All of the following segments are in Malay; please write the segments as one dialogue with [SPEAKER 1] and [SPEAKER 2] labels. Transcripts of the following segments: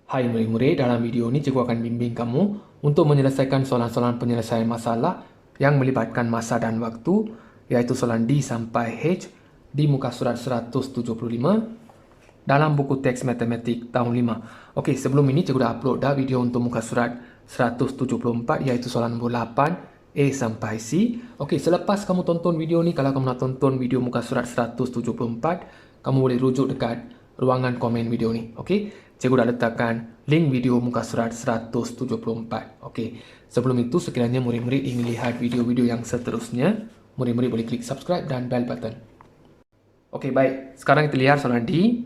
[SPEAKER 1] Hai murid-murid, dalam video ini cikgu akan bimbing kamu untuk menyelesaikan soalan-soalan penyelesaian masalah yang melibatkan masa dan waktu, iaitu soalan D sampai H di muka surat 175 dalam buku teks matematik tahun 5. Okey, sebelum ini cikgu dah upload dah video untuk muka surat 174 iaitu soalan nombor 8 A sampai C. Okey, selepas kamu tonton video ni, kalau kamu nak tonton video muka surat 174, kamu boleh rujuk dekat ruangan komen video ni. Okey. Cikgu dah letakkan link video muka surat 174. Okey. Sebelum itu, sekiranya murid-murid ingin lihat video-video yang seterusnya, murid-murid boleh klik subscribe dan bell button. Okey, baik. Sekarang kita lihat soalan D.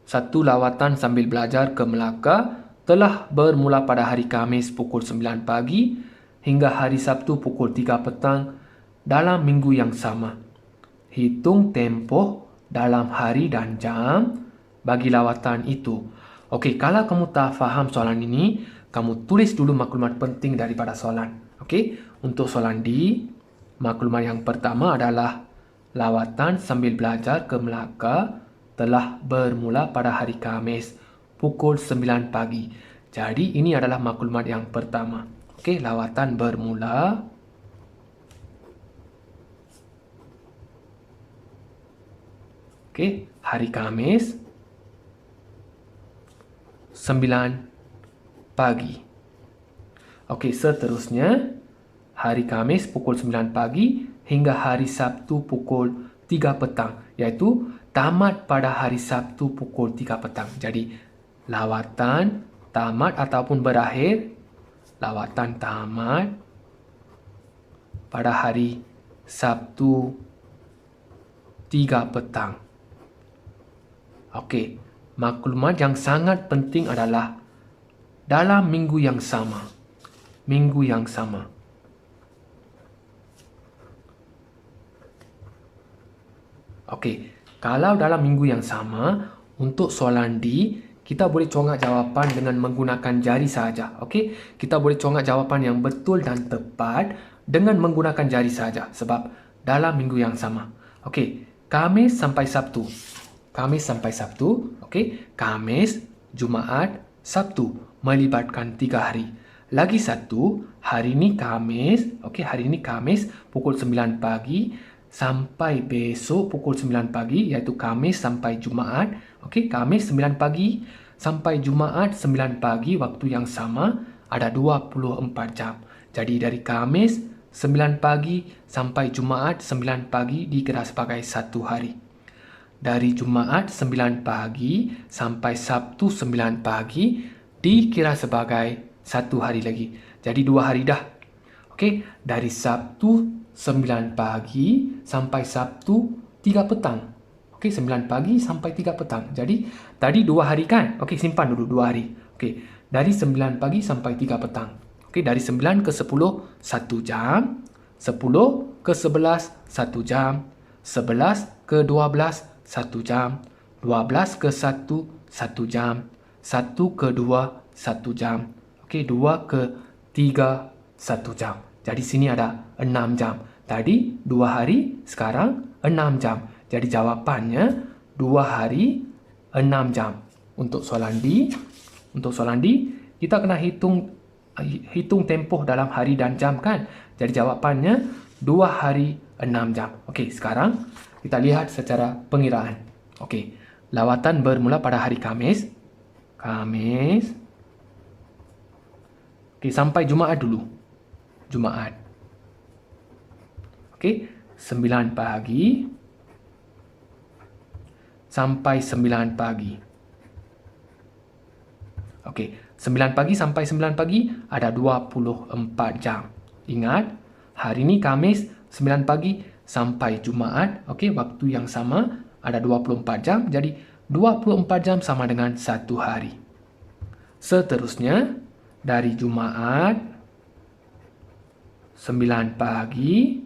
[SPEAKER 1] Satu lawatan sambil belajar ke Melaka telah bermula pada hari Khamis pukul 9 pagi hingga hari Sabtu pukul 3 petang dalam minggu yang sama. Hitung tempoh dalam hari dan jam bagi lawatan itu. Okey, kalau kamu tak faham soalan ini, kamu tulis dulu maklumat penting daripada soalan. Okey, untuk soalan D, maklumat yang pertama adalah lawatan sambil belajar ke Melaka telah bermula pada hari Khamis pukul 9 pagi. Jadi, ini adalah maklumat yang pertama. Okey, lawatan bermula hari Khamis 9 pagi. Okey, seterusnya hari Khamis pukul 9 pagi hingga hari Sabtu pukul 3 petang, iaitu tamat pada hari Sabtu pukul 3 petang. Jadi lawatan tamat ataupun berakhir, lawatan tamat pada hari Sabtu 3 petang. Okey, maklumat yang sangat penting adalah dalam minggu yang sama. Minggu yang sama. Okey, kalau dalam minggu yang sama, untuk soalan D, kita boleh congak jawapan dengan menggunakan jari saja. Okey, kita boleh congak jawapan yang betul dan tepat dengan menggunakan jari saja sebab dalam minggu yang sama. Okey, Khamis sampai Sabtu. Khamis sampai Sabtu, okey. Khamis, Jumaat, Sabtu melibatkan 3 hari. Lagi satu, hari ini Khamis, okey, hari ini Khamis pukul 9 pagi sampai besok pukul 9 pagi, iaitu Khamis sampai Jumaat. Okey, Khamis 9 pagi sampai Jumaat 9 pagi, waktu yang sama ada 24 jam. Jadi dari Khamis 9 pagi sampai Jumaat 9 pagi dikira sebagai satu hari. Dari Jumaat 9 pagi sampai Sabtu 9 pagi dikira sebagai satu hari lagi. Jadi 2 hari dah. Okey, dari Sabtu 9 pagi sampai Sabtu 3 petang. Okey, 9 pagi sampai 3 petang. Jadi tadi 2 hari kan? Okey, simpan dulu 2 hari. Okey, dari 9 pagi sampai 3 petang. Okey, dari 9 ke 10 1 jam, 10 ke 11 1 jam, 11 ke 12 1 jam, 12 ke 1 1 jam, 1 ke 2 1 jam, okey, 2 ke 3 1 jam. Jadi sini ada 6 jam. Tadi 2 hari, sekarang 6 jam. Jadi jawapannya 2 hari 6 jam. Untuk soalan D, kita kena hitung tempoh dalam hari dan jam kan? Jadi jawapannya 2 hari 6 jam. Okey, sekarang kita lihat secara pengiraan. Okey, lawatan bermula pada hari Khamis. Okey, sampai Jumaat dulu. Jumaat. Okey, 9 pagi sampai 9 pagi. Okey, 9 pagi sampai 9 pagi ada 24 jam. Ingat, hari ini Khamis 9 pagi sampai Jumaat, okey, waktu yang sama ada 24 jam. Jadi 24 jam sama dengan satu hari. Seterusnya dari Jumaat 9 pagi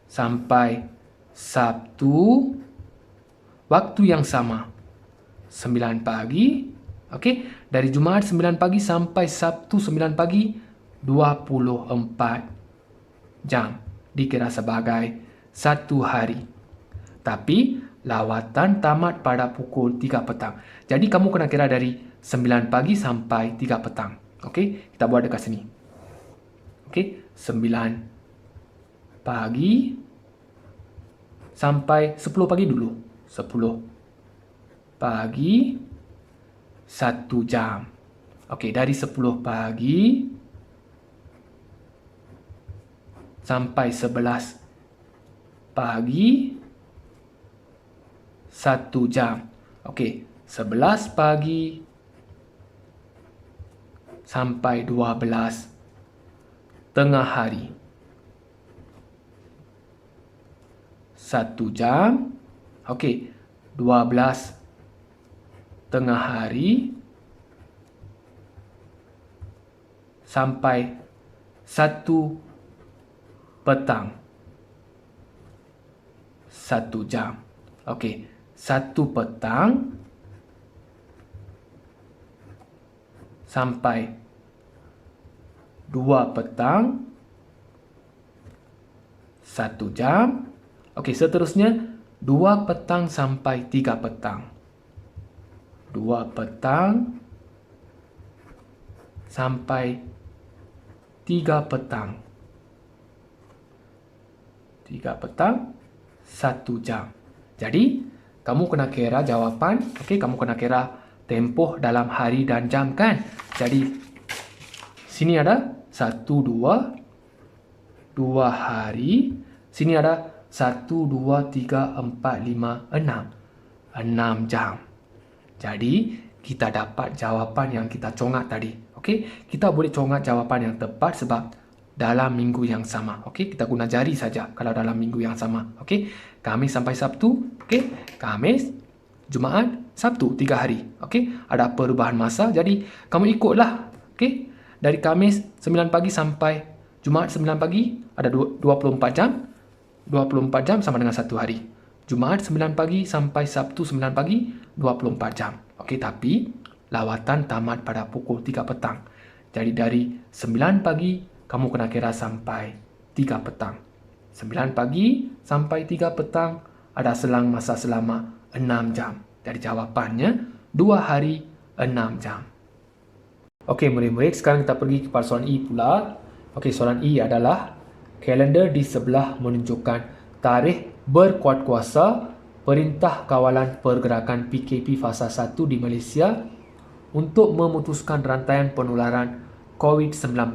[SPEAKER 1] sampai Sabtu waktu yang sama 9 pagi, okey, dari Jumaat 9 pagi sampai Sabtu 9 pagi 24 jam dikira sebagai satu hari. Tapi lawatan tamat pada pukul 3 petang. Jadi kamu kena kira dari 9 pagi sampai 3 petang. Okey, kita buat dekat sini. Okey, 9 pagi sampai 10 pagi dulu. 10 pagi 1 jam. Okey, dari 10 pagi sampai 11 pagi 1 jam. Okey, 11 pagi sampai 12 tengah hari. 1 jam. Okey, 12 tengah hari sampai 1 petang. 1 jam. Okey, 1 petang sampai 2 petang 1 jam. Okey, seterusnya 2 petang sampai 3 petang. 2 petang sampai 3 petang. 3 petang 1 jam. Jadi, kamu kena kira jawapan. Okey, kamu kena kira tempoh dalam hari dan jam kan? Jadi, sini ada 1, 2 hari. Sini ada 1, 2, 3, 4, 5, 6. 6 jam. Jadi, kita dapat jawapan yang kita congak tadi. Okey, kita boleh congak jawapan yang tepat sebab dalam minggu yang sama. Okey, kita guna jari saja kalau dalam minggu yang sama. Okey, Khamis sampai Sabtu. Okey, Khamis, Jumaat, Sabtu, 3 hari. Okey, ada perubahan masa. Jadi, kamu ikutlah. Okey, dari Khamis 9 pagi sampai Jumaat 9 pagi ada 24 jam. 24 jam sama dengan 1 hari. Jumaat 9 pagi sampai Sabtu 9 pagi 24 jam. Okey, tapi lawatan tamat pada pukul 3 petang. Jadi dari 9 pagi kamu kena kira sampai 3 petang. 9 pagi sampai 3 petang ada selang masa selama 6 jam. Jadi jawapannya 2 hari 6 jam. Okey murid-murid, sekarang kita pergi kepada soalan E pula. Okey, soalan E adalah kalender di sebelah menunjukkan tarikh berkuatkuasa Perintah Kawalan Pergerakan PKP Fasa 1 di Malaysia untuk memutuskan rantaian penularan COVID-19.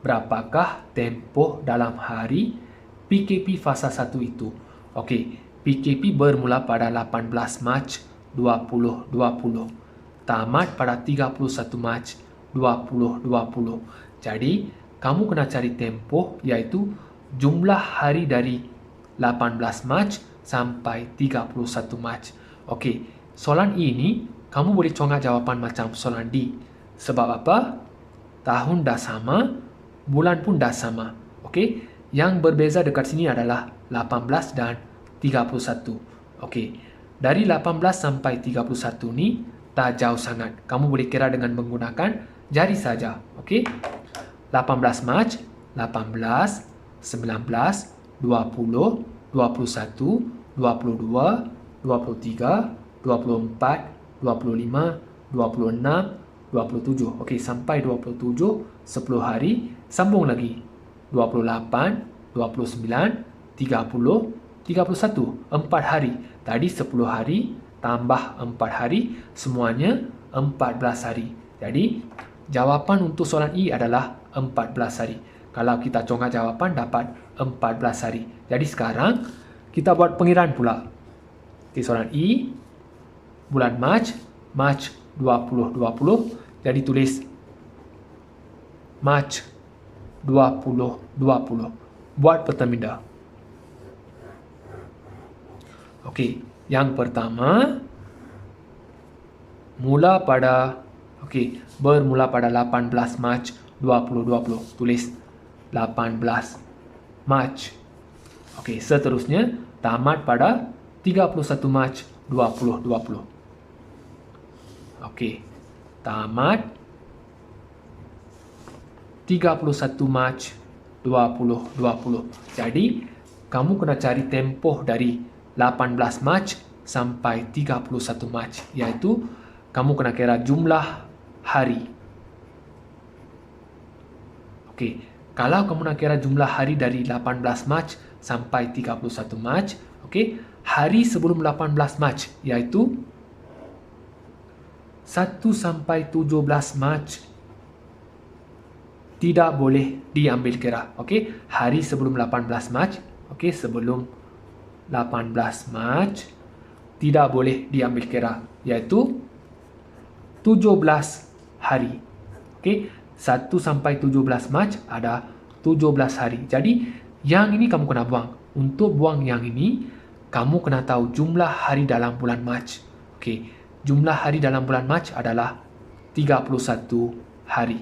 [SPEAKER 1] Berapakah tempoh dalam hari PKP Fasa 1 itu? Okey, PKP bermula pada 18 Mac 2020. Tamat pada 31 Mac 2020. Jadi, kamu kena cari tempoh iaitu jumlah hari dari 18 Mac sampai 31 Mac. Okey, soalan ini kamu boleh congak jawapan macam soalan D. Sebab apa? Tahun dah sama, bulan pun dah sama. Okey, yang berbeza dekat sini adalah 18 dan 31. Okey, dari 18 sampai 31 ni tak jauh sangat. Kamu boleh kira dengan menggunakan jari saja. Okey, 18 Mac, 18, 19, 20, 21, 22, 23, 24, 25, 26, 27. Okey, sampai 27, 10 hari. Sambung lagi. 28, 29, 30, 31. 4 hari. Tadi 10 hari, tambah 4 hari, semuanya 14 hari. Jadi, jawapan untuk soalan E adalah 14 hari. Kalau kita congak jawapan, dapat 14 hari. Jadi sekarang, kita buat pengiraan pula. Di soalan E, bulan Mac 2020. Jadi tulis Mac 2020. Buat pertaminda. Okey, yang pertama bermula pada 18 Mac 2020. Tulis 18 Mac. Okey, seterusnya tamat pada 31 Mac 2020. Okey, tamat 31 Mac 2020. Jadi, kamu kena cari tempoh dari 18 Mac sampai 31 Mac, iaitu kamu kena kira jumlah hari. Okey, kalau kamu nak kira jumlah hari dari 18 Mac sampai 31 Mac, okey, hari sebelum 18 Mac iaitu 1 sampai 17 Mac tidak boleh diambil kira. Okey, hari sebelum 18 Mac, okey, sebelum 18 Mac tidak boleh diambil kira, iaitu 17 hari. Okey, 1 sampai 17 Mac ada 17 hari. Jadi, yang ini kamu kena buang. Untuk buang yang ini, kamu kena tahu jumlah hari dalam bulan Mac. Okey, jumlah hari dalam bulan Mac adalah 31 hari.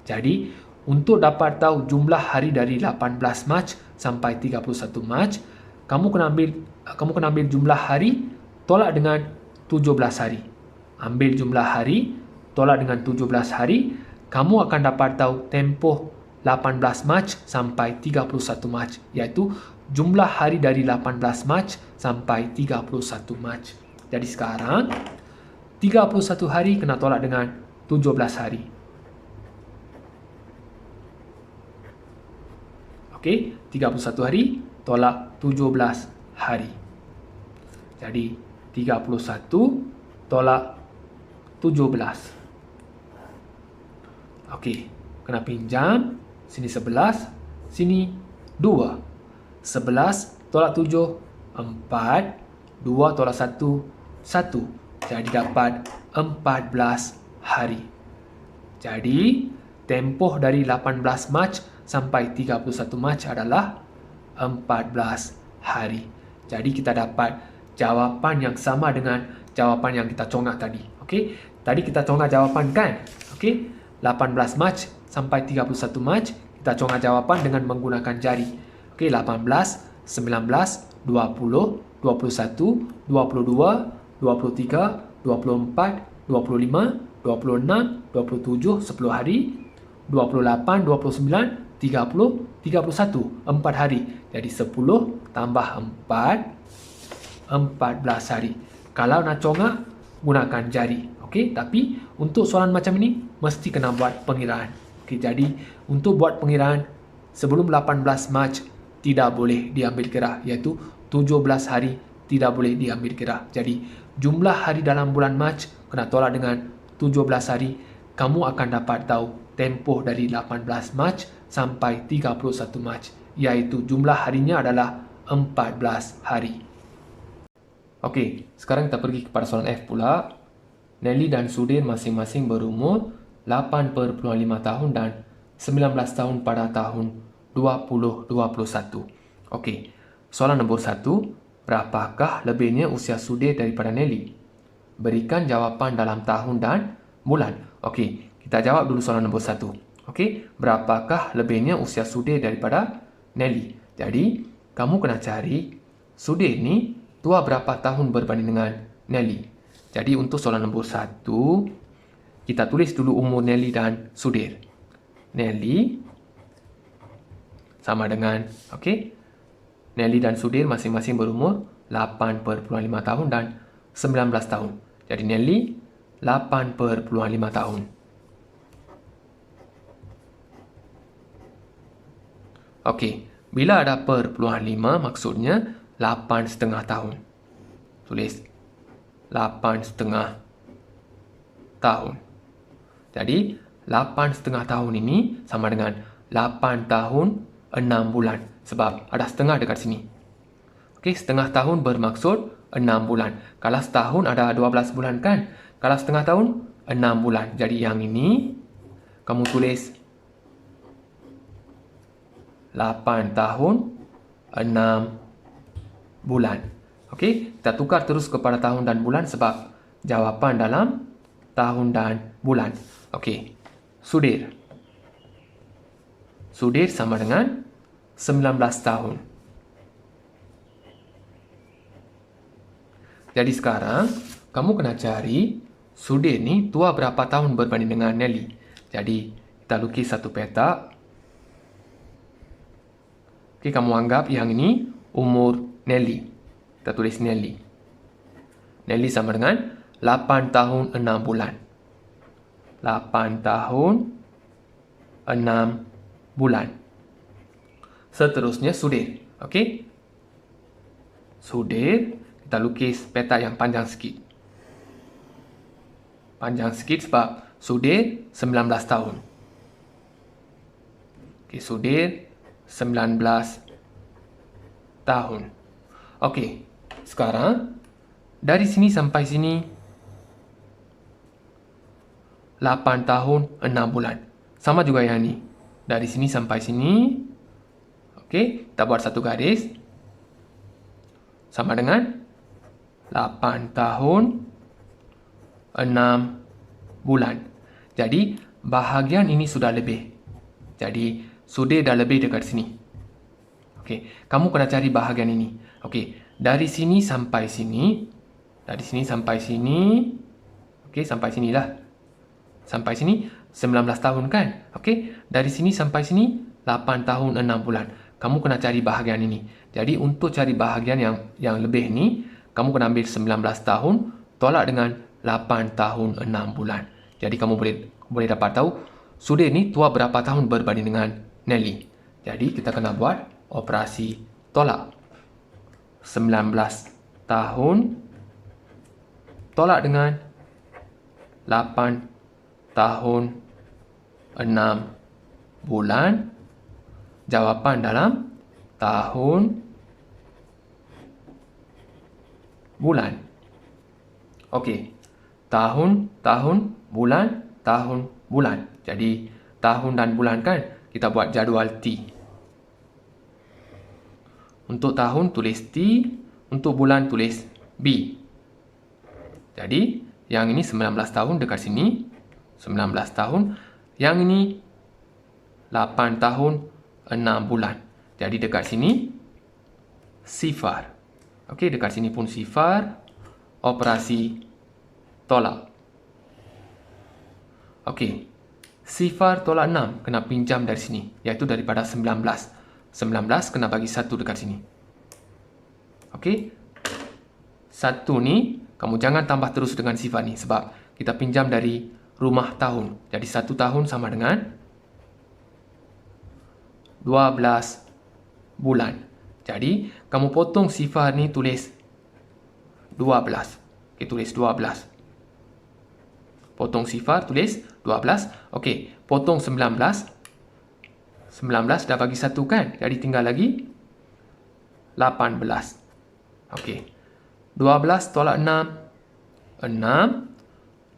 [SPEAKER 1] Jadi, untuk dapat tahu jumlah hari dari 18 Mac sampai 31 Mac, kamu kena ambil jumlah hari tolak dengan 17 hari. Ambil jumlah hari tolak dengan 17 hari, kamu akan dapat tahu tempoh 18 Mac sampai 31 Mac, iaitu jumlah hari dari 18 Mac sampai 31 Mac. Jadi sekarang 31 hari kena tolak dengan 17 hari. Okey, 31 hari tolak 17 hari. Jadi 31 tolak 17. Okey, kena pinjam. Sini 11, sini 2. 11 tolak 7, 4. 2 tolak 1, 1. Jadi dapat 14 hari. Jadi, tempoh dari 18 Mac sampai 31 Mac adalah 14 hari. Jadi, kita dapat jawapan yang sama dengan jawapan yang kita congak tadi. Okey, tadi kita congak jawapan kan? Okey, 18 Mac sampai 31 Mac, kita congak jawapan dengan menggunakan jari. Okey, 18, 19, 20, 21, 22, 23, 24, 25, 26, 27, 10 hari, 28, 29, 30, 31, 4 hari. Jadi 10 tambah 4, 14 hari. Kalau nak congak, gunakan jari. Okey, tapi untuk soalan macam ini, mesti kena buat pengiraan. Okey, jadi untuk buat pengiraan, sebelum 18 Mac tidak boleh diambil kira, iaitu 17 hari tidak boleh diambil kira. Jadi, jumlah hari dalam bulan Mac kena tolak dengan 17 hari, kamu akan dapat tahu tempoh dari 18 Mac sampai 31 Mac, iaitu jumlah harinya adalah 14 hari. Okey, sekarang kita pergi kepada soalan F pula. Nelly dan Sudir masing-masing berumur 8,5 tahun dan 19 tahun pada tahun 2021. Okey, soalan nombor 1. Berapakah lebihnya usia Sudir daripada Nelly? Berikan jawapan dalam tahun dan bulan. Okey, kita jawab dulu soalan nombor 1. Okey, berapakah lebihnya usia Sudir daripada Nelly? Jadi, kamu kena cari Sudir ni tua berapa tahun berbanding dengan Nelly. Jadi, untuk soalan nombor 1, kita tulis dulu umur Nelly dan Sudir. Nelly sama dengan, okey, Nelly dan Sudir masing-masing berumur 8,5 tahun dan 19 tahun. Jadi, Nelly 8,5 tahun. Okey, bila ada perpuluhan 5, maksudnya 8,5 tahun. Tulis 8,5 tahun. Jadi, 8,5 tahun ini sama dengan 8 tahun 6 bulan. Sebab ada setengah dekat sini. Okey, setengah tahun bermaksud 6 bulan. Kalau setahun ada 12 bulan kan? Kalau setengah tahun, 6 bulan. Jadi, yang ini, kamu tulis 8 tahun 6 bulan. Okey, kita tukar terus kepada tahun dan bulan sebab jawapan dalam tahun dan bulan. Okey, Sudir. Sudir sama dengan 19 tahun. Jadi sekarang, kamu kena cari Sudir ni tua berapa tahun berbanding dengan Nelly. Jadi, kita lukis satu peta. Okey, kamu anggap yang ini umur Nelly. Kita tulis Nelly. Nelly sama dengan 8 tahun 6 bulan. 8 tahun 6 bulan. Seterusnya Sudir. Okey. Sudir, kita lukis peta yang panjang sikit. Panjang sikit sebab Sudir 19 tahun. Okey, Sudir 19 tahun. Okey. Sekarang dari sini sampai sini 8 tahun 6 bulan. Sama juga yang ni. Dari sini sampai sini. Okey, kita buat satu garis. Sama dengan 8 tahun 6 bulan. Jadi, bahagian ini sudah lebih. Jadi, Sudir dah lebih dekat sini. Okey, kamu kena cari bahagian ini. Okey, dari sini sampai sini. Dari sini sampai sini. Okey, sampai sinilah. Sampai sini 19 tahun kan? Okey, dari sini sampai sini 8 tahun 6 bulan. Kamu kena cari bahagian ini. Jadi untuk cari bahagian yang lebih ni, kamu kena ambil 19 tahun tolak dengan 8 tahun 6 bulan. Jadi kamu boleh dapat tahu Sudir ni tua berapa tahun berbanding dengan Nelly. Jadi kita kena buat operasi tolak. 19 tahun tolak dengan 8 tahun 6 bulan. Jawapan dalam tahun bulan. Okey. Tahun, bulan, tahun, bulan. Jadi tahun dan bulan kan kita buat jadual T. Untuk tahun tulis T, untuk bulan tulis B. Jadi, yang ini 19 tahun dekat sini. 19 tahun. Yang ini 8 tahun 6 bulan. Jadi, dekat sini sifar. Okey, dekat sini pun sifar. Operasi tolak. Okey. Sifar tolak 6 kena pinjam dari sini. Iaitu daripada 19. 19 kena bagi 1 dekat sini. Okey. 1 ni kamu jangan tambah terus dengan sifar ni sebab kita pinjam dari rumah tahun. Jadi 1 tahun sama dengan 12 bulan. Jadi kamu potong sifar ni tulis 12. Okey, tulis 12. Potong sifar tulis 12. Okey, potong 19. 19 dah bagi 1 kan? Jadi tinggal lagi 18. Okey. 12 tolak 6. 6.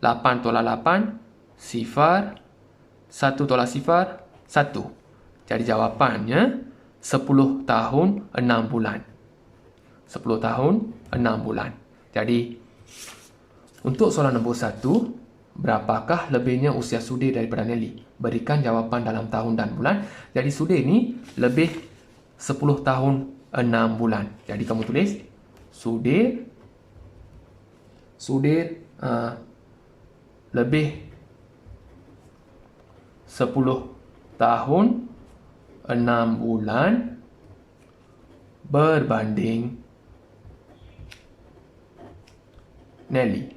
[SPEAKER 1] 8 tolak 8. Sifar. 1 tolak sifar. 1. Jadi jawapannya 10 tahun 6 bulan. 10 tahun 6 bulan. Jadi untuk soalan nombor 1, berapakah lebihnya usia Sudir daripada Nelly? Berikan jawapan dalam tahun dan bulan. Jadi Sudir ni lebih 10 tahun 6 bulan. Jadi kamu tulis Sudir lebih 10 tahun 6 bulan berbanding Nelly.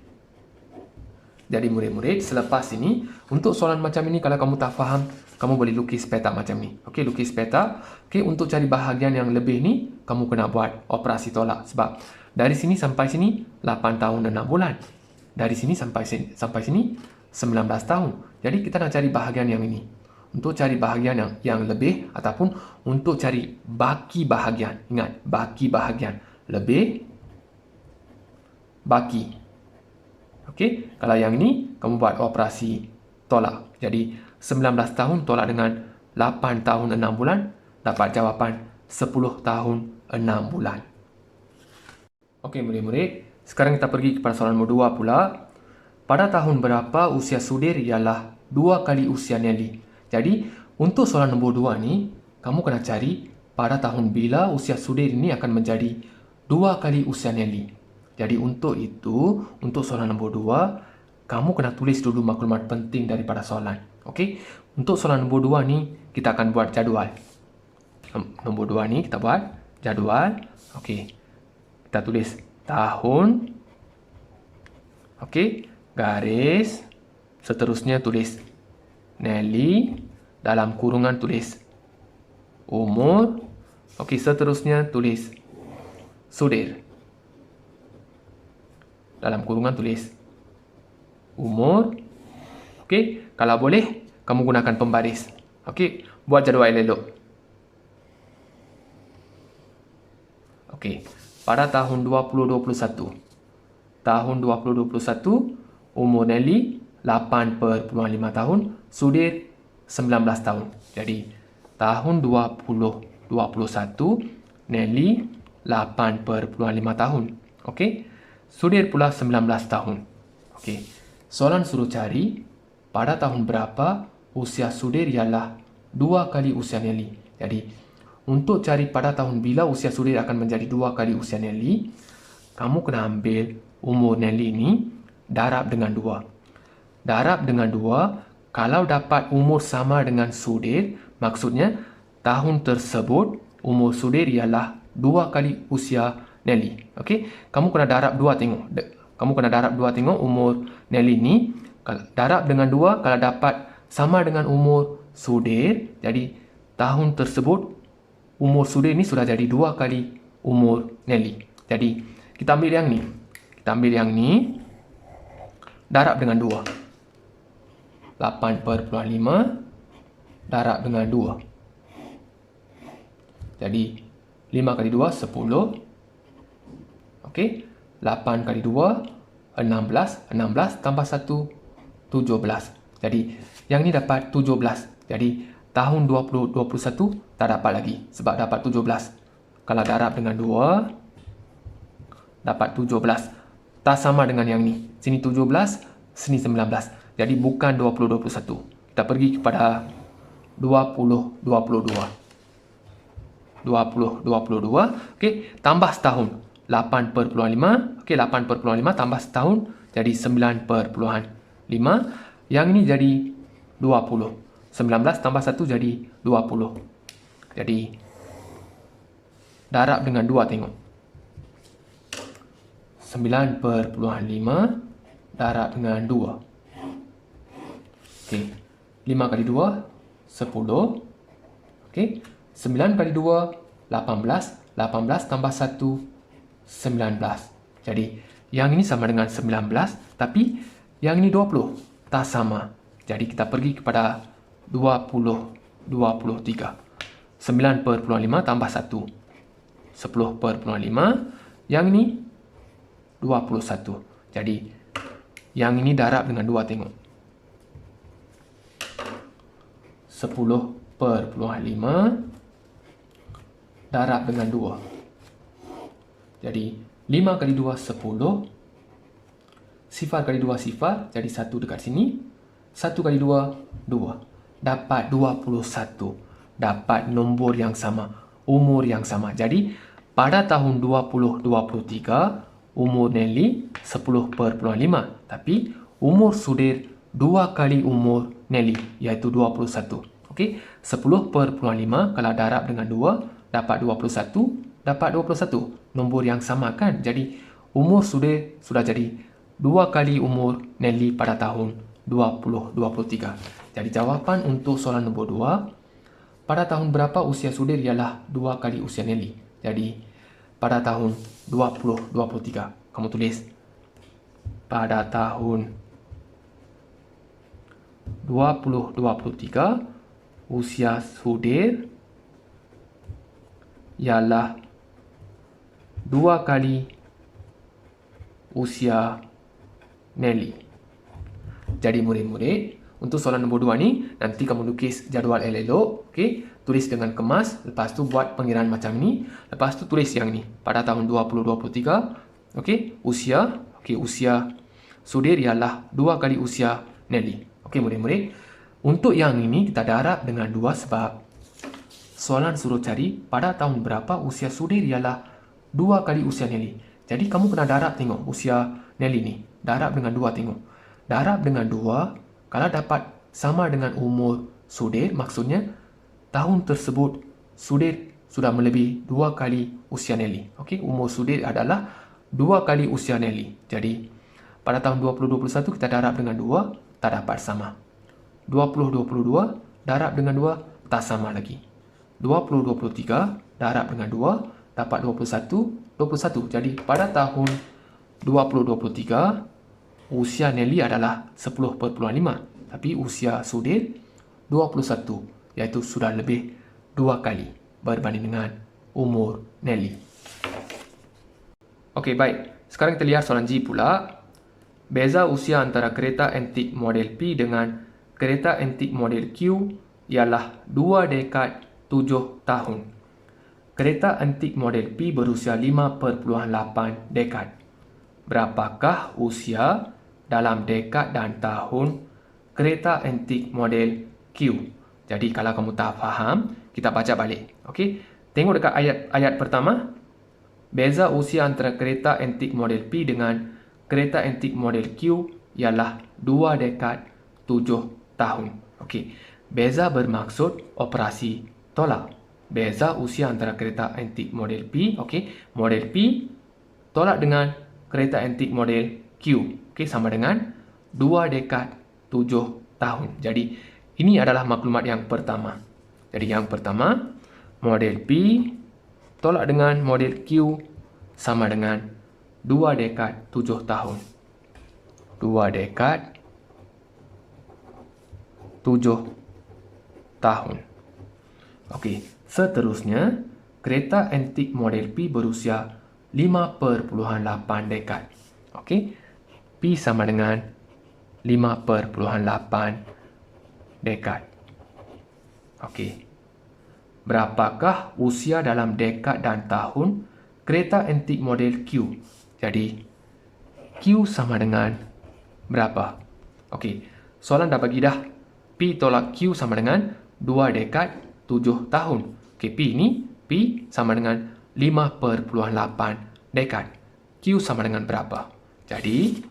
[SPEAKER 1] Jadi murid-murid, selepas ini, untuk soalan macam ini, kalau kamu tak faham, kamu boleh lukis peta macam ni. Okey, lukis peta. Okey, untuk cari bahagian yang lebih ni, kamu kena buat operasi tolak. Sebab dari sini sampai sini, 8 tahun 6 bulan. Dari sini sampai sini, 19 tahun. Jadi kita nak cari bahagian yang ini. Untuk cari bahagian yang lebih, ataupun untuk cari baki bahagian. Ingat, baki bahagian. Lebih, baki. Okey, kalau yang ini, kamu buat operasi tolak. Jadi, 19 tahun tolak dengan 8 tahun 6 bulan, dapat jawapan 10 tahun 6 bulan. Okey, murid-murid. Sekarang kita pergi kepada soalan nombor 2 pula. Pada tahun berapa usia Sudir ialah 2 kali usia Nelly? Jadi, untuk soalan nombor 2 ni, kamu kena cari pada tahun bila usia Sudir ini akan menjadi 2 kali usia Nelly. Jadi untuk itu, untuk soalan nombor 2, kamu kena tulis dulu maklumat penting daripada soalan. Okey? Untuk soalan nombor 2 ni, kita akan buat jadual. Nombor 2 ni kita buat jadual. Okey. kita tulis tahun. Okey, garis. Seterusnya tulis Nelly. Dalam kurungan tulis umur. Okey, seterusnya tulis Sudir. Dalam kurungan tulis umur. Okey, kalau boleh kamu gunakan pembaris. Okey, buat jadual elok. Okey, pada tahun 2021. Tahun 2021, umur Nelly 8.5 tahun, Sudir 19 tahun. Jadi, tahun 2021, Nelly 8.5 tahun. Okey, Sudir pula 19 tahun. Okey, soalan suruh cari pada tahun berapa usia Sudir ialah 2 kali usia Nelly. Jadi, untuk cari pada tahun bila usia Sudir akan menjadi 2 kali usia Nelly, kamu kena ambil umur Nelly ni darab dengan 2. Darab dengan 2, kalau dapat umur sama dengan Sudir, maksudnya tahun tersebut umur Sudir ialah 2 kali usia Nelly. Okey, kamu kena darab 2 tengok. Kamu kena darab 2 tengok umur Nelly ni. Darab dengan 2 kalau dapat sama dengan umur Sudir, jadi tahun tersebut umur Sudir ni sudah jadi 2 kali umur Nelly. Jadi kita ambil yang ni. Kita ambil yang ni darab dengan 2. 8.5 darab dengan 2. Jadi 5 kali 2 10. Okey, 8 kali 2 16. 16 tambah 1 17. Jadi yang ni dapat 17. Jadi tahun 2021 tak dapat lagi sebab dapat 17. Kalau darab dengan 2 dapat 17. Tak sama dengan yang ni. Sini 17, sini 19. Jadi bukan 2021. Kita pergi kepada 2022. 2022. Okey, tambah setahun. 8.5. Okey, 8.5 tambah setahun jadi 9.5. Yang ini jadi 20. 19 tambah 1 jadi 20. Jadi darab dengan 2 tengok. 9.5 darab dengan 2. Okey. 5 kali 2 10. Okey. 9 kali 2 18. 18 tambah 1 19. Jadi yang ini sama dengan 19, tapi yang ini 20. Tak sama. Jadi kita pergi kepada 23. 9.5 tambah 1 10.5. Yang ini 21. Jadi yang ini darab dengan 2 tengok. 10.5 darab dengan 2. Jadi 5 kali 2 10. Sifar kali 2 sifar. Jadi 1 dekat sini. 1 kali 2 2. Dapat 21. Dapat nombor yang sama. Umur yang sama. Jadi pada tahun 2023 umur Nelly 10.5. Tapi umur Sudir 2 kali umur Nelly, iaitu 21. Okey, 10.5 kalau darab dengan 2 dapat 21. Dapat 21. Nombor yang sama kan? Jadi umur Sudir sudah jadi 2 kali umur Nelly pada tahun 2023. Jadi jawapan untuk soalan nombor 2, pada tahun berapa usia Sudir ialah 2 kali usia Nelly. Jadi pada tahun 2023. Kamu tulis pada tahun 2023 usia Sudir ialah 2 kali usia Nelly. Jadi murid-murid, untuk soalan nombor 2 ni nanti kamu lukis jadual elok, okey, tulis dengan kemas, lepas tu buat pengiraan macam ni, lepas tu tulis yang ni pada tahun 2023, okey, usia Sudir ialah 2 kali usia Nelly. Okey murid-murid, untuk yang ini kita darab dengan 2 sebab soalan suruh cari pada tahun berapa usia Sudir ialah 2 kali usia Nelly. Jadi kamu kena darab tengok usia Nelly ni. Darab dengan 2 tengok. Darab dengan 2, kalau dapat sama dengan umur Sudir, maksudnya tahun tersebut Sudir sudah melebihi 2 kali usia Nelly. Okey, umur Sudir adalah 2 kali usia Nelly. Jadi, pada tahun 2021 kita darab dengan 2, tak dapat sama. 2022 darab dengan 2, tak sama lagi. 2023 darab dengan 2, dapat 21. Jadi, pada tahun 2023, usia Nelly adalah 10.5. Tapi usia Sudir 21, iaitu sudah lebih 2 kali berbanding dengan umur Nelly. Okey, baik. Sekarang kita lihat soalan G pula. Beza usia antara kereta antik model P dengan kereta antik model Q ialah 2 dekad 7 tahun. Kereta antik model P berusia 5.8 dekad. Berapakah usia dalam dekad dan tahun kereta antik model Q? Jadi kalau kamu tak faham, kita baca balik. Okey. Tengok dekat ayat pertama. Beza usia antara kereta antik model P dengan kereta antik model Q ialah 2 dekad 7 tahun. Okey. Beza bermaksud operasi tolak. Beza usia antara kereta antik model P, okey, model P tolak dengan kereta antik model Q. Okey, sama dengan 2 dekad 7 tahun. Jadi, ini adalah maklumat yang pertama. Jadi, yang pertama, model P tolak dengan model Q sama dengan 2 dekad 7 tahun. 2 dekad 7 tahun. Okey, seterusnya, kereta antik model P berusia 5.8 dekad. Okey, P sama dengan 5.8 dekad. Okey. Berapakah usia dalam dekad dan tahun kereta antik model Q? Jadi, Q sama dengan berapa? Okey, soalan dah bagi dah. P tolak Q sama dengan 2 dekad 7 tahun. Okey, P sama dengan 5.8 dekad. Q sama dengan berapa? Jadi,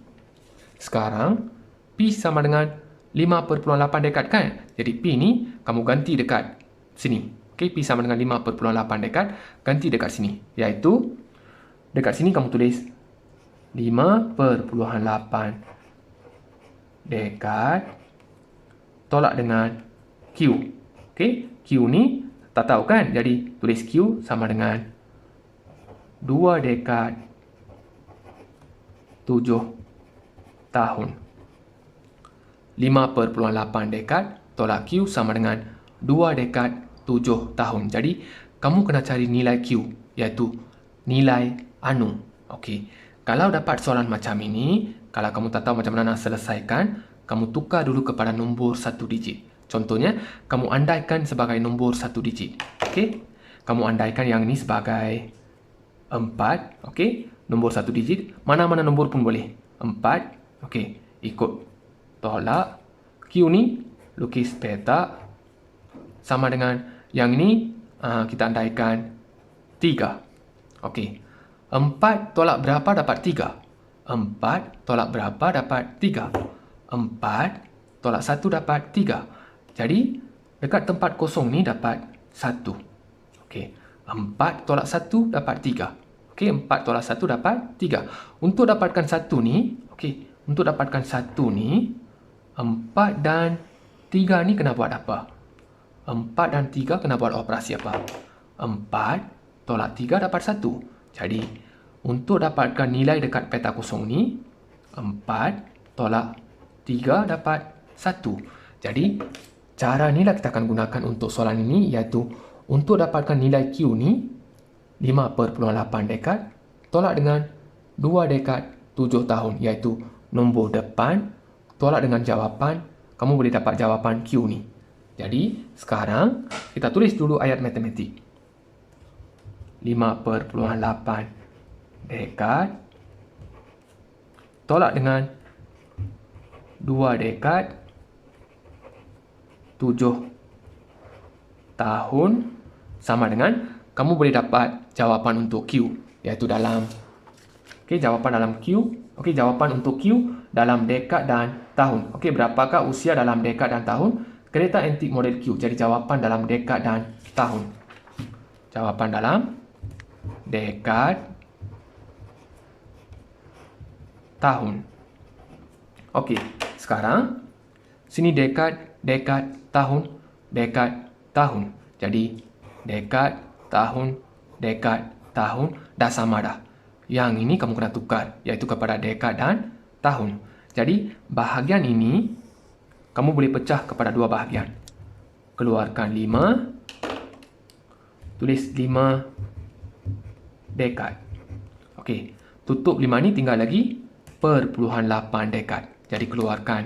[SPEAKER 1] sekarang P sama dengan 5.8 dekad kan? Jadi, P ni kamu ganti dekat sini. Okey, P sama dengan 5.8 dekad, ganti dekat sini. Iaitu, dekat sini kamu tulis 5.8 dekad tolak dengan Q. Okey, Q ni tak tahu kan? Jadi, tulis Q sama dengan 2 dekad 7 tahun. 5.8 dekad tolak Q sama dengan 2 dekad 7 tahun. Jadi, kamu kena cari nilai Q, iaitu nilai anu. Okey. Kalau dapat soalan macam ini, kalau kamu tak tahu macam mana nak selesaikan, kamu tukar dulu kepada nombor 1 digit. Contohnya, kamu andaikan sebagai nombor 1 digit. Okey. Kamu andaikan yang ini sebagai 4. Okey. Nombor 1 digit. Mana-mana nombor pun boleh. 4. Okey. Ikut tolak. Q ni, lukis peta. Sama dengan yang ini, kita andaikan 3. Okey. 4 tolak berapa dapat 3? 4 tolak berapa dapat 3? 4 tolak 1 dapat 3. Jadi, dekat tempat kosong ni dapat 1. Okey. 4 tolak 1 dapat 3. Okey, 4 tolak 1 dapat 3. Untuk dapatkan 1 ni, okey, untuk dapatkan 1 ni, 4 dan 3 ni kena buat apa? 4 dan 3 kena buat operasi apa? 4 tolak 3 dapat 1. Jadi, untuk dapatkan nilai dekat peta kosong ni, 4 tolak 3 dapat 1. Jadi, cara inilah kita akan gunakan untuk soalan ini, iaitu untuk dapatkan nilai Q ni, 5.8 dekad, tolak dengan 2 dekad 7 tahun, iaitu nombor depan, tolak dengan jawapan, kamu boleh dapat jawapan Q ni. Jadi, sekarang kita tulis dulu ayat matematik. 5.8 dekad tolak dengan 2 dekad 7 tahun sama dengan, kamu boleh dapat jawapan untuk Q, iaitu dalam, okey, jawapan dalam Q, okey, jawapan untuk Q dalam dekad dan tahun. Okey, berapakah usia dalam dekad dan tahun kereta antik model Q? Jadi jawapan dalam dekad dan tahun. jawapan dalam dekad tahun. Okey, sekarang sini dekad, tahun, tahun. Jadi dekad, tahun dah sama dah. Yang ini kamu kena tukar, iaitu kepada dekad dan tahun. Jadi bahagian ini kamu boleh pecah kepada dua bahagian. Keluarkan 5, tulis 5 dekad. Okey, tutup 5 ni tinggal lagi perpuluhan 8 dekad. Jadi keluarkan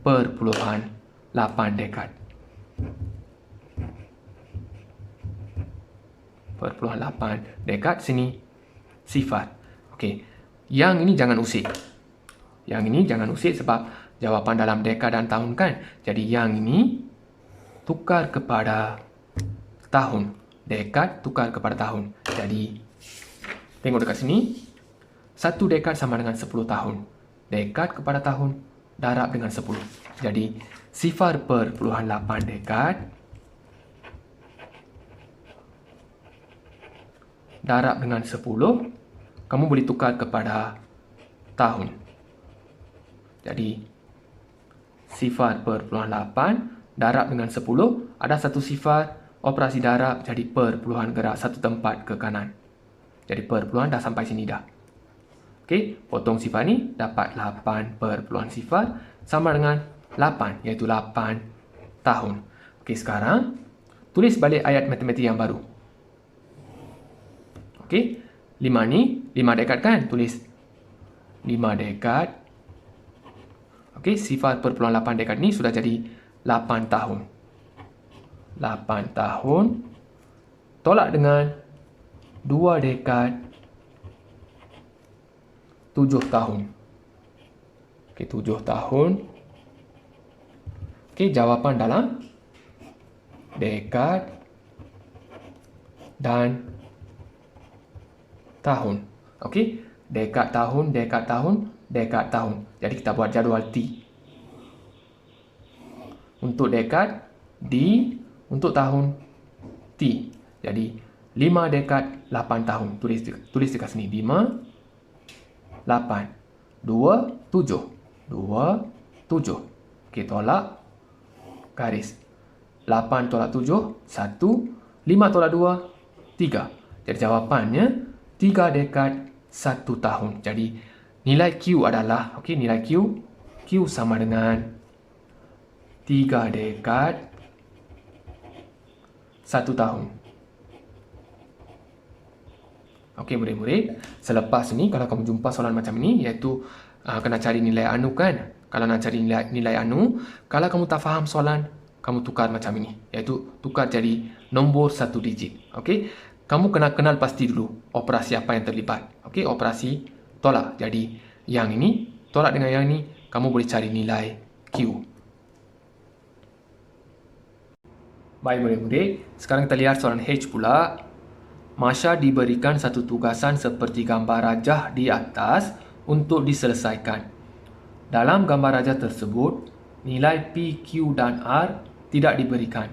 [SPEAKER 1] perpuluhan 8 dekad. Perpuluhan 8 dekad, sini sifar. Okey, yang ini jangan usik. Yang ini jangan usik sebab jawapan dalam dekad dan tahun kan. Jadi yang ini tukar kepada tahun. Dekad tukar kepada tahun. Jadi tengok dekat sini. 1 dekad sama dengan 10 tahun. Dekad kepada tahun darab dengan 10. Jadi sifar perpuluhan 8 dekad darab dengan 10, kamu boleh tukar kepada tahun. Jadi sifar perpuluhan 8 darab dengan 10, ada satu sifar, operasi darab jadi perpuluhan gerak satu tempat ke kanan. Jadi perpuluhan dah sampai sini dah. Okey, potong sifar ni dapat 8 perpuluhan sifar sama dengan 8, iaitu 8 tahun. Okey, sekarang tulis balik ayat matematik yang baru. Okey, 5 ni 5 dekad kan? Tulis 5 dekad. Okey, sifar perpuluhan 8 dekad ni sudah jadi 8 tahun. 8 tahun tolak dengan 2 dekad 7 tahun. Okey, 7 tahun. Okey, jawapan dalam dekad dan tahun. Okey, dekad tahun, dekad tahun, dekad tahun. Jadi kita buat jadual T. Untuk dekad D, untuk tahun T. Jadi 5 dekad 8 tahun. Tulis dekat sini 5 8 2 7 2 7. Okey, tolak garis. 8 tolak 7 1, 5 tolak 2 3. Jadi jawapannya 3 dekad 1 tahun. Jadi nilai Q adalah, okey, nilai Q sama dengan 3 dekad 1 tahun. Okey, murid-murid, selepas ni kalau kamu jumpa soalan macam ni, iaitu kena cari nilai anu kan. Kalau nak cari nilai anu, kalau kamu tak faham soalan, kamu tukar macam ini, iaitu tukar jadi nombor 1 digit. Okey, kamu kena kenal pasti dulu operasi apa yang terlibat. Okey, operasi tolak. Jadi yang ini tolak dengan yang ini, kamu boleh cari nilai Q. Baik murid-murid, sekarang kita lihat soalan H pula. Masya diberikan satu tugasan seperti gambar rajah di atas untuk diselesaikan. Dalam gambar rajah tersebut, nilai P, Q dan R tidak diberikan.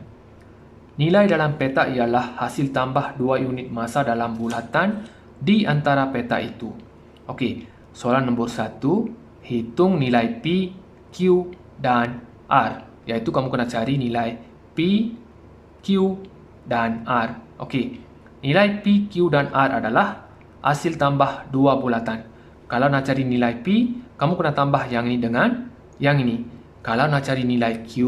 [SPEAKER 1] Nilai dalam peta ialah hasil tambah 2 unit massa dalam bulatan di antara peta itu. Okey, soalan nombor 1, hitung nilai P, Q dan R. Iaitu kamu kena cari nilai P, Q dan R. Okey. Nilai P, Q dan R adalah hasil tambah 2 bulatan. Kalau nak cari nilai P, kamu kena tambah yang ini dengan yang ini. Kalau nak cari nilai Q,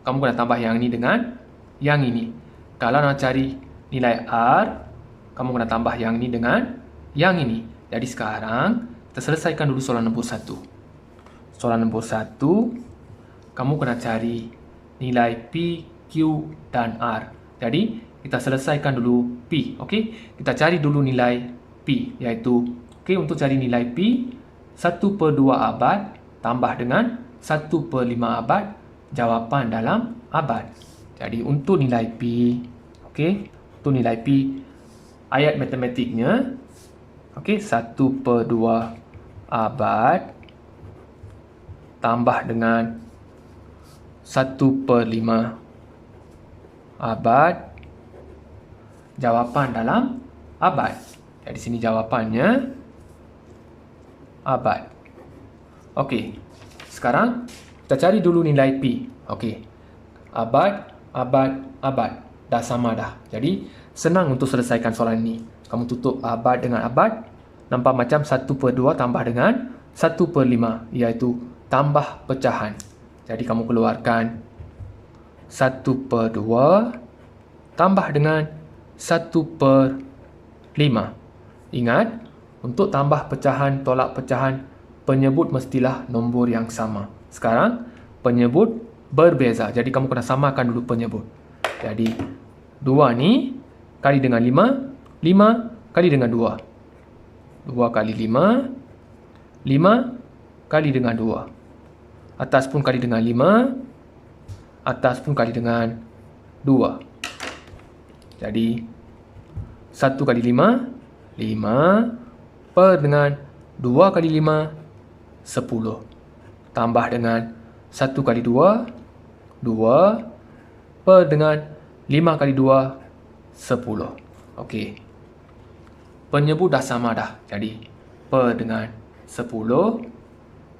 [SPEAKER 1] kamu kena tambah yang ini dengan yang ini. Kalau nak cari nilai R, kamu kena tambah yang ini dengan yang ini. Jadi sekarang, kita selesaikan dulu soalan nombor 1. Soalan nombor 1, kamu kena cari nilai P, Q dan R. Jadi kita selesaikan dulu P, okey? Kita cari dulu nilai P, iaitu, okey, untuk cari nilai P, 1/2 abad tambah dengan 1/5 abad, jawapan dalam abad. Jadi untuk nilai P, okey, untuk nilai P, ayat matematiknya, okey, 1/2 abad tambah dengan 1/5 abad jawapan dalam abad. Jadi sini jawapannya abad. Okey. Sekarang kita cari dulu nilai pi. Okey. Abad. Dah sama dah. Jadi senang untuk selesaikan soalan ini. Kamu tutup abad dengan abad. Nampak macam 1/2 tambah dengan 1/5, iaitu tambah pecahan. Jadi kamu keluarkan 1/2 tambah dengan 1/5. Ingat, untuk tambah pecahan, tolak pecahan, penyebut mestilah nombor yang sama. Sekarang, penyebut berbeza. Jadi kamu kena samakan dulu penyebut. Jadi, 2 ni kali dengan 5, 5 kali dengan 2. 2 kali 5, 5 kali dengan 2. Atas pun kali dengan 5, atas pun kali dengan 2. Jadi, 1 kali 5, 5 per dengan 2 kali 5, 10. Tambah dengan 1 kali 2, 2 per dengan 5 kali 2, 10. Okey. Penyebut dah sama dah. Jadi, per dengan 10,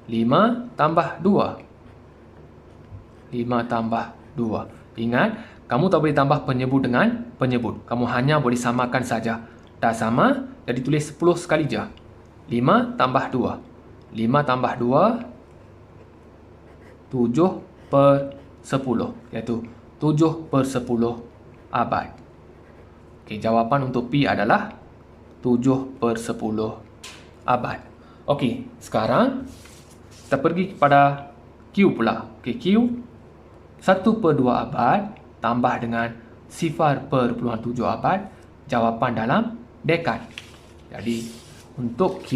[SPEAKER 1] 5 tambah 2. 5 tambah 2. Ingat, kamu tak boleh tambah penyebut dengan penyebut. Kamu hanya boleh samakan saja. Dah sama, jadi tulis 10 sekali je. 5 tambah 2. 5 tambah 2, 7 per 10. Iaitu 7/10 abad. Okey, jawapan untuk P adalah 7/10 abad. Okey, sekarang kita pergi kepada Q pula. Okey, Q 1/2 abad tambah dengan 0.7 abad, jawapan dalam dekad. Jadi, untuk Q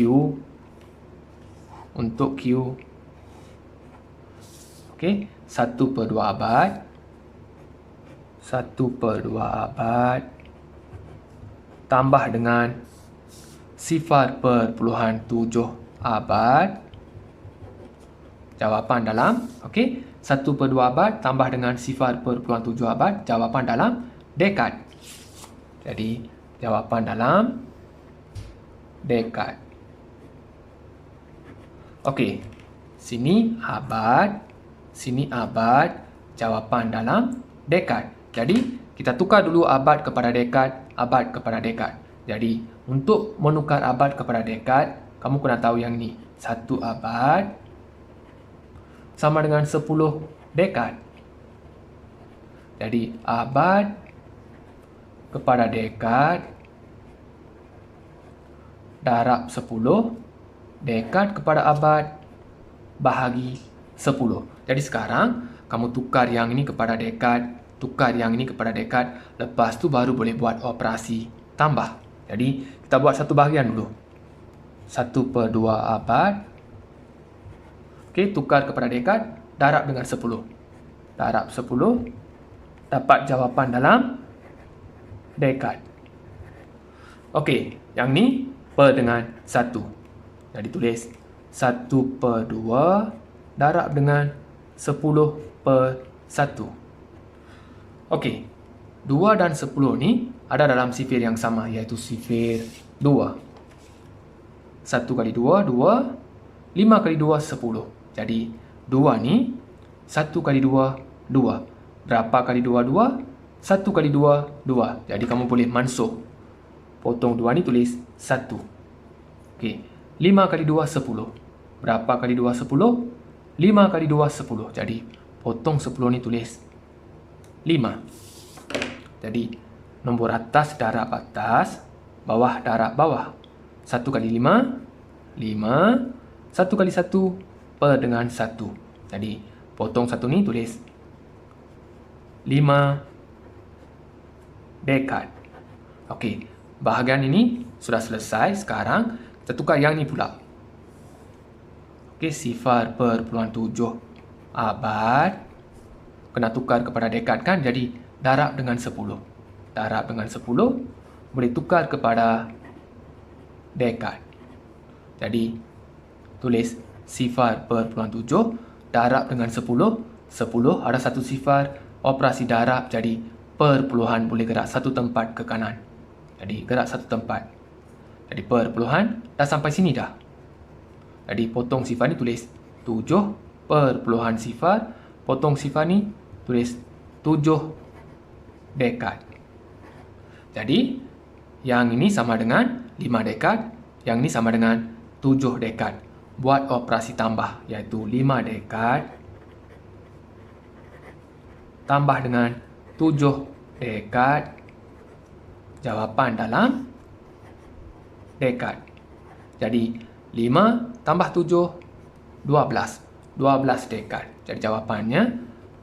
[SPEAKER 1] okey, 1/2 abad 1/2 abad tambah dengan 0.7 abad, jawapan dalam, okey, 1/2 abad tambah dengan 0.7 abad, jawapan dalam dekad. Jadi, jawapan dalam dekad. Okey, sini abad, jawapan dalam dekad. Jadi, kita tukar dulu abad kepada dekad, Jadi, untuk menukar abad kepada dekad, kamu kena tahu yang ni. 1 abad sama dengan 10 dekad. Jadi, abad kepada dekad darab 10, dekad kepada abad bahagi 10. Jadi sekarang, kamu tukar yang ini kepada dekad, tukar yang ini kepada dekad. Lepas tu baru boleh buat operasi tambah. Jadi, kita buat satu bahagian dulu. 1/2 abad. Okey, tukar kepada dekad, darab dengan 10. Darab 10, dapat jawapan dalam dekad. Okey, yang ni per dengan 1. Jadi tulis 1/2 darab dengan 10/1. Okey, 2 dan 10 ni ada dalam sifir yang sama, iaitu sifir 2. 1 kali 2, 2. 5 kali 2, 10. Jadi, 2 ni 1 kali 2, 2. Berapa kali 2, 2? 1 kali 2, 2. Jadi, kamu boleh mansuh. Potong 2 ni tulis 1. Okey, 5 kali 2, 10. Berapa kali 2, 10? 5 kali 2, 10. Jadi, potong 10 ni tulis 5. Jadi, nombor atas darab atas, bawah darab bawah. 1 kali 5, 5. 1 kali 1 per dengan 1. Jadi, potong 1 ni tulis 5 dekad. Okey, bahagian ini sudah selesai. Sekarang, kita tukar yang ni pula. Okey, 0/7 abad. Kena tukar kepada dekad kan? Jadi, darab dengan 10. Darab dengan 10, boleh tukar kepada dekad. Jadi, tulis 0/7 darab dengan 10. 10 ada satu sifar, operasi darab, jadi perpuluhan boleh gerak satu tempat ke kanan. Jadi gerak satu tempat. Jadi perpuluhan dah sampai sini dah. Jadi potong sifar ni tulis 7.0. Potong sifar ni tulis 7 dekad. Jadi yang ini sama dengan 5 dekad, yang ini sama dengan 7 dekad. Buat operasi tambah, iaitu 5 dekad tambah dengan 7 dekad. Jawapan dalam dekad. Jadi 5 tambah 7, 12. 12 dekad. Jadi jawapannya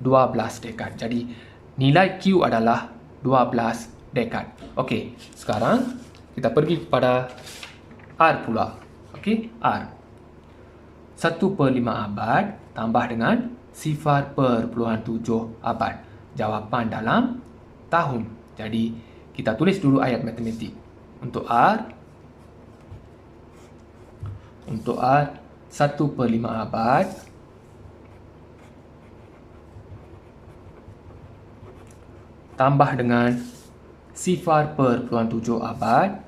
[SPEAKER 1] 12 dekad. Jadi nilai Q adalah 12 dekad. Okey, sekarang kita pergi kepada R pula. Okey, R. 1/5 abad tambah dengan 0.7 abad. Jawapan dalam tahun. Jadi kita tulis dulu ayat matematik. Untuk R 1/5 abad tambah dengan 0.7 abad.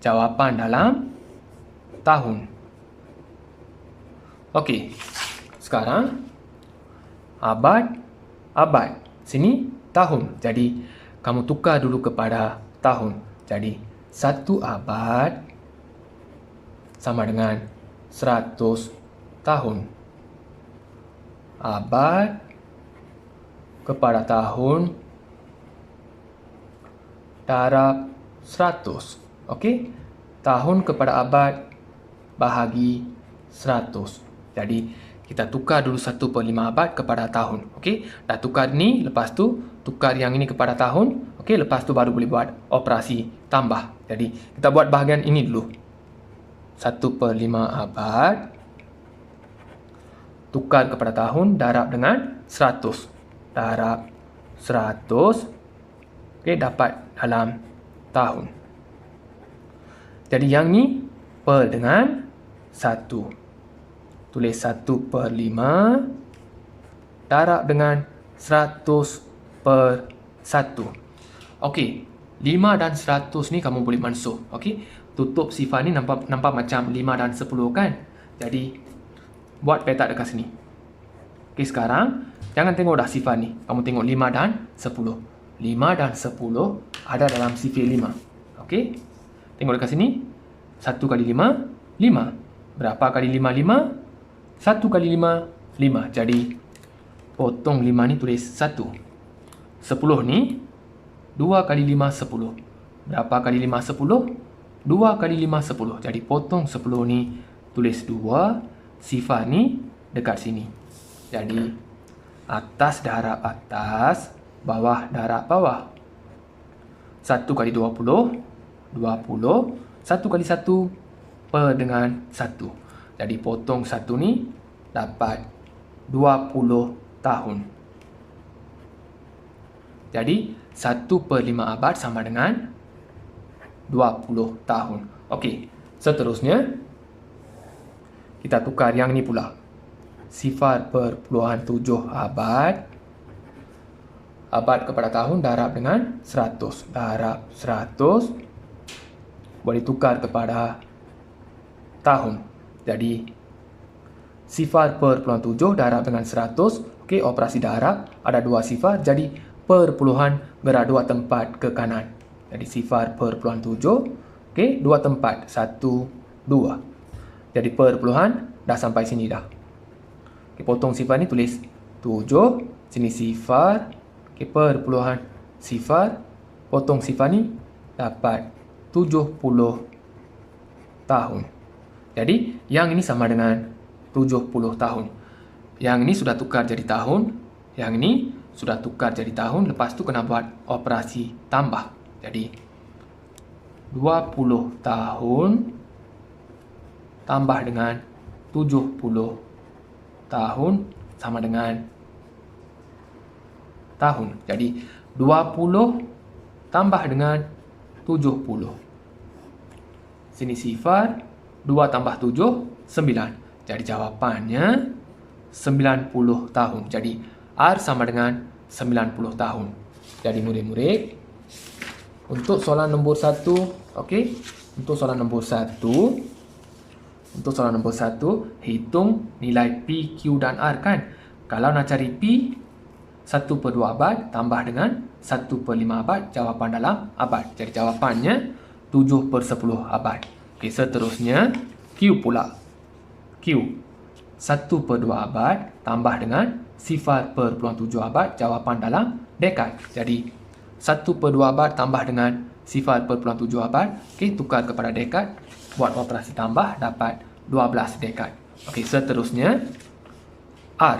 [SPEAKER 1] Jawapan dalam tahun. Okey. Sekarang abad. Sini tahun. Jadi kamu tukar dulu kepada tahun. Jadi 1 abad sama dengan 100 tahun. Abad kepada tahun darab 100. Okey? Tahun kepada abad bahagi 100. Jadi kita tukar dulu 1/5 abad kepada tahun. Okey? Dah tukar ni, lepas tu tukar yang ini kepada tahun. Okey, lepas tu baru boleh buat operasi tambah. Jadi kita buat bahagian ini dulu. 1/5 abad tukar kepada tahun darab dengan 100. Darab 100. Okey, dapat dalam tahun. Jadi yang ni per dengan 1. Tulis 1/5 darab dengan 100/1. Okey, 5 dan 100 ni kamu boleh mansuh. Okey, tutup sifar ni nampak macam 5 dan 10 kan? Jadi buat petak dekat sini. Okey, sekarang jangan tengok dah sifar ni. Kamu tengok 5 dan 10. 5 dan 10 ada dalam sifar 5. Okey, tengok dekat sini. 1 kali 5, 5. Berapa kali 5, 5? 1 kali 5, 5. Jadi potong 5 ni tulis 1. 10 ni 2 kali 5, 10. Berapa kali 5, 10? 2 kali 5, 10. Jadi potong 10 ni tulis 2. Sifar ni dekat sini. Jadi atas darab atas, bawah darab bawah. 1 kali 20, 20. 1 kali 1 per dengan 1. Jadi potong 1 ni dapat 20 tahun. Jadi 1/5 abad sama dengan 20 tahun. Okey, seterusnya kita tukar yang ni pula. 0.7 abad. Abad kepada tahun darab dengan 100. Darab 100. Boleh tukar kepada tahun. Jadi 0.7 darab dengan 100. Okey, operasi darab ada 2 sifar. Jadi perpuluhan gerak 2 tempat ke kanan. Jadi 0.7. Okey, 2 tempat. 1, 2. Jadi perpuluhan dah sampai sini dah. Okey, potong sifar ni tulis 7. Sini sifar. Okey, perpuluhan sifar. Potong sifar ni dapat 70 tahun. Jadi yang ini sama dengan 70 tahun. Yang ini sudah tukar jadi tahun. Yang ini sudah tukar jadi tahun. Lepas tu kena buat operasi tambah. Jadi 20 tahun tambah dengan 70 tahun sama dengan tahun. Jadi 20 tambah dengan 70. Sini sifar. 2 tambah 7, 9. Jadi jawapannya 90 tahun. Jadi R sama dengan 90 tahun. Jadi murid-murid, untuk soalan nombor 1, okey. Untuk soalan nombor 1, hitung nilai P, Q dan R kan. Kalau nak cari P, 1/2 abad tambah dengan 1/5 abad, jawapan dalam abad. Jadi jawapannya 7/10 abad. Okey, seterusnya Q pula. Q 1/2 abad tambah dengan 0.7 abad, jawapan dalam dekad. Jadi 1/2 abad tambah dengan 0.7 abad, okey, tukar kepada dekad, buat operasi tambah, dapat 12 dekad. Okey, seterusnya R.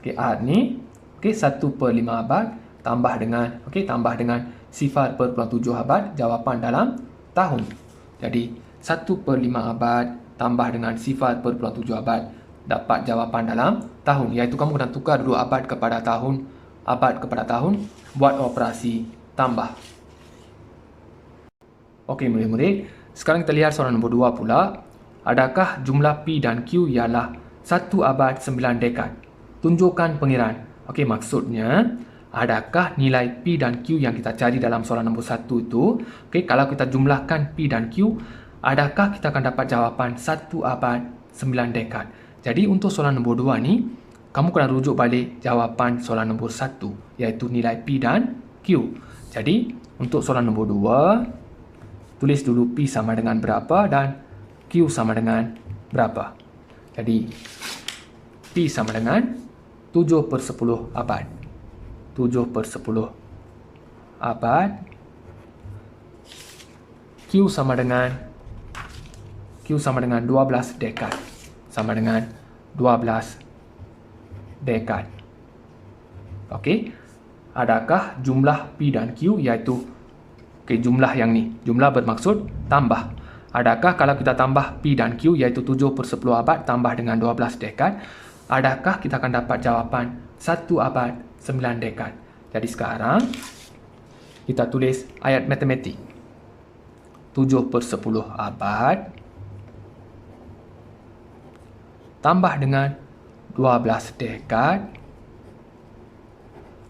[SPEAKER 1] Okey, R ni okey 1/5 abad tambah dengan 0.7 abad, jawapan dalam tahun. Jadi 1/5 abad tambah dengan 0.7 abad, dapat jawapan dalam tahun, iaitu kamu kena tukar dulu abad kepada tahun, buat operasi tambah. Okey murid-murid, sekarang kita lihat soalan nombor 2 pula. Adakah jumlah P dan Q ialah 1 abad 9 dekad? Tunjukkan pengiraan. Okey, maksudnya adakah nilai P dan Q yang kita cari dalam soalan nombor 1 itu, okey, kalau kita jumlahkan P dan Q, adakah kita akan dapat jawapan 1 abad 9 dekad? Jadi untuk soalan nombor 2 ni, kamu kena rujuk balik jawapan soalan nombor 1, iaitu nilai P dan Q. Jadi untuk soalan nombor 2, tulis dulu P sama dengan berapa dan Q sama dengan berapa. Jadi P sama dengan 7/10 abad. 7/10 abad. Q sama dengan 12 dekad. Sama dengan 12 dekad. Okey. Adakah jumlah P dan Q, iaitu jumlah yang ni. Jumlah bermaksud tambah. Adakah kalau kita tambah P dan Q, iaitu 7/10 abad tambah dengan 12 dekad, adakah kita akan dapat jawapan 1 abad 9 dekad? Jadi sekarang kita tulis ayat matematik. 7/10 abad tambah dengan 12 dekad,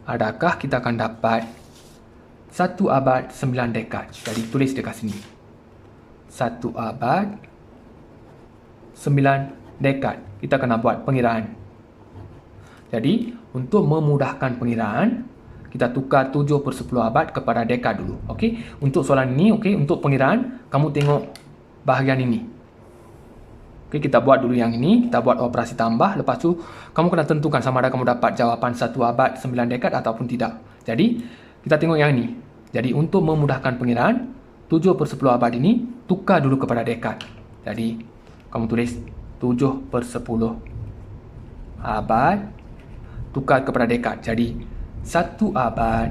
[SPEAKER 1] adakah kita akan dapat 1 abad 9 dekad? Jadi tulis dekat sini. 1 abad 9 dekad. Kita kena buat pengiraan. Jadi, untuk memudahkan pengiraan, kita tukar 7/10 abad kepada dekad dulu. Okey, untuk soalan ini, okey, untuk pengiraan, kamu tengok bahagian ini. Okey, kita buat dulu yang ini, kita buat operasi tambah, lepas tu kamu kena tentukan sama ada kamu dapat jawapan 1 abad 9 dekad ataupun tidak. Jadi, kita tengok yang ini. Jadi, untuk memudahkan pengiraan, 7/10 abad ini tukar dulu kepada dekad. Jadi, kamu tulis 7/10 abad tukar kepada dekad. Jadi, 1 abad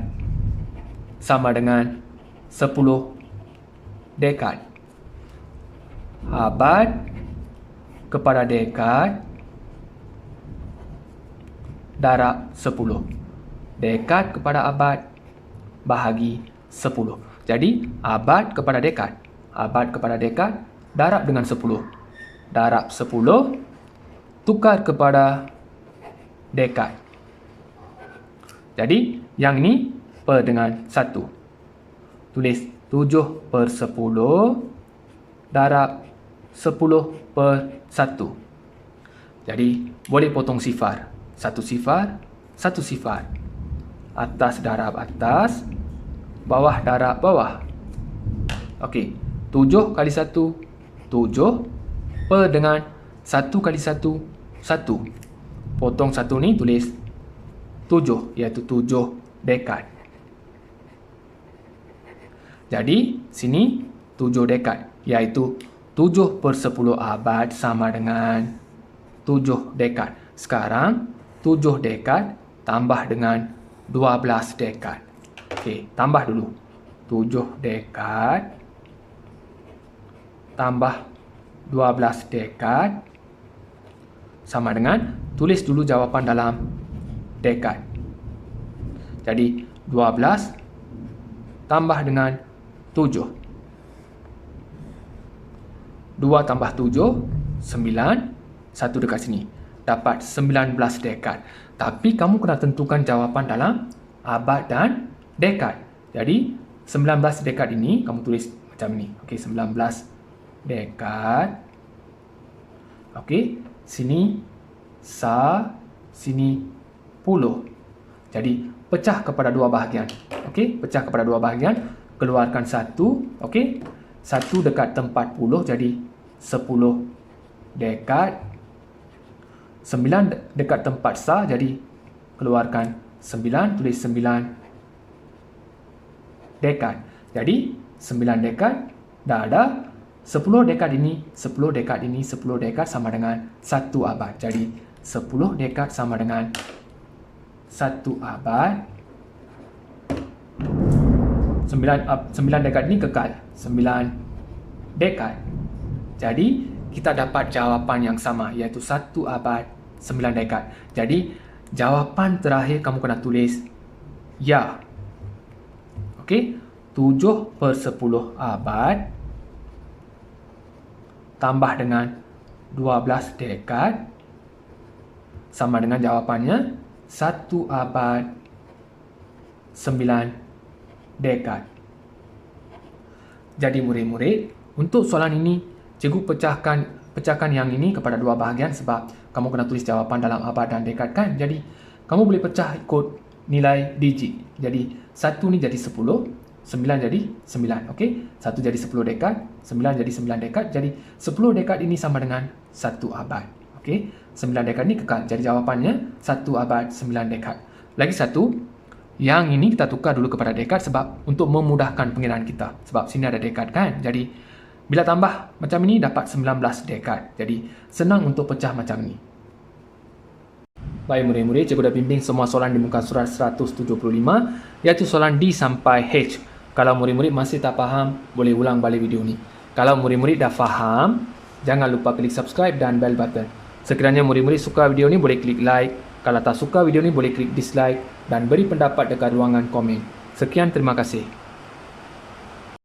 [SPEAKER 1] sama dengan 10 dekad. Abad kepada dekad darab 10. Dekad kepada abad bahagi 10. Jadi, abad kepada dekad. Abad kepada dekad darab dengan 10. Darab 10 tukar kepada dekad. Jadi, yang ini per dengan 1. Tulis 7/10 darab 10/1. Jadi, boleh potong sifar. 1 sifar, 1 sifar. Atas darab atas, bawah darab bawah. Okey, 7 kali 1, 7 per dengan 1 kali 1, 1. Potong 1 ni tulis 7, iaitu 7 dekad. Jadi, sini 7 dekad, iaitu 7/10 abad sama dengan 7 dekad. Sekarang, 7 dekad tambah dengan 12 dekad. Okey, tambah dulu. 7 dekad tambah 12 dekad sama dengan, tulis dulu jawapan dalam dekad. Jadi, 12 tambah dengan 7. 2 tambah 7, 9. 1 dekat sini. Dapat 19 dekad. Tapi kamu kena tentukan jawapan dalam abad dan dekad. Jadi 19 dekad ini kamu tulis macam ni. Okey, 19 dekad. Okey, sini sa, sini puluh. Jadi pecah kepada dua bahagian. Okey, pecah kepada dua bahagian, keluarkan 1. Okey, 1 dekat tempat puluh, jadi 10 dekad. 9 dekat tempat sa, jadi keluarkan 9, tulis 9 dekad. Jadi 9 dekad dah ada. 10 dekad ini, 10 dekad ini, 10 dekad sama dengan 1 abad. Jadi 10 dekad sama dengan 1 abad. 9 dekad ini kekal, 9 dekad. Jadi kita dapat jawapan yang sama, iaitu 1 abad 9 dekad. Jadi jawapan terakhir kamu kena tulis ya. Okey, 7/10 abad tambah dengan 12 dekad sama dengan jawapannya 1 abad 9 dekad. Jadi murid-murid, untuk soalan ini cikgu pecahkan yang ini kepada dua bahagian sebab kamu kena tulis jawapan dalam abad dan dekad kan. Jadi kamu boleh pecah ikut nilai digit. Jadi 1 ni jadi 10, 9 jadi 9. Okey, 1 jadi 10 dekad, 9 jadi 9 dekad. Jadi 10 dekad ini sama dengan 1 abad. Okey, 9 dekad ni kekal. Jadi jawapannya 1 abad 9 dekad. Lagi satu, yang ini kita tukar dulu kepada dekad sebab untuk memudahkan pengiraan kita. Sebab sini ada dekad kan. Jadi bila tambah macam ini dapat 19 dekad. Jadi senang untuk pecah macam ini. Baik murid-murid, cikgu dah bimbing semua soalan di muka surat 175, iaitu soalan D sampai H. Kalau murid-murid masih tak faham, boleh ulang balik video ni. Kalau murid-murid dah faham, jangan lupa klik subscribe dan bell button. Sekiranya murid-murid suka video ni, boleh klik like. Kalau tak suka video ni, boleh klik dislike dan beri pendapat dekat ruangan komen. Sekian, terima kasih.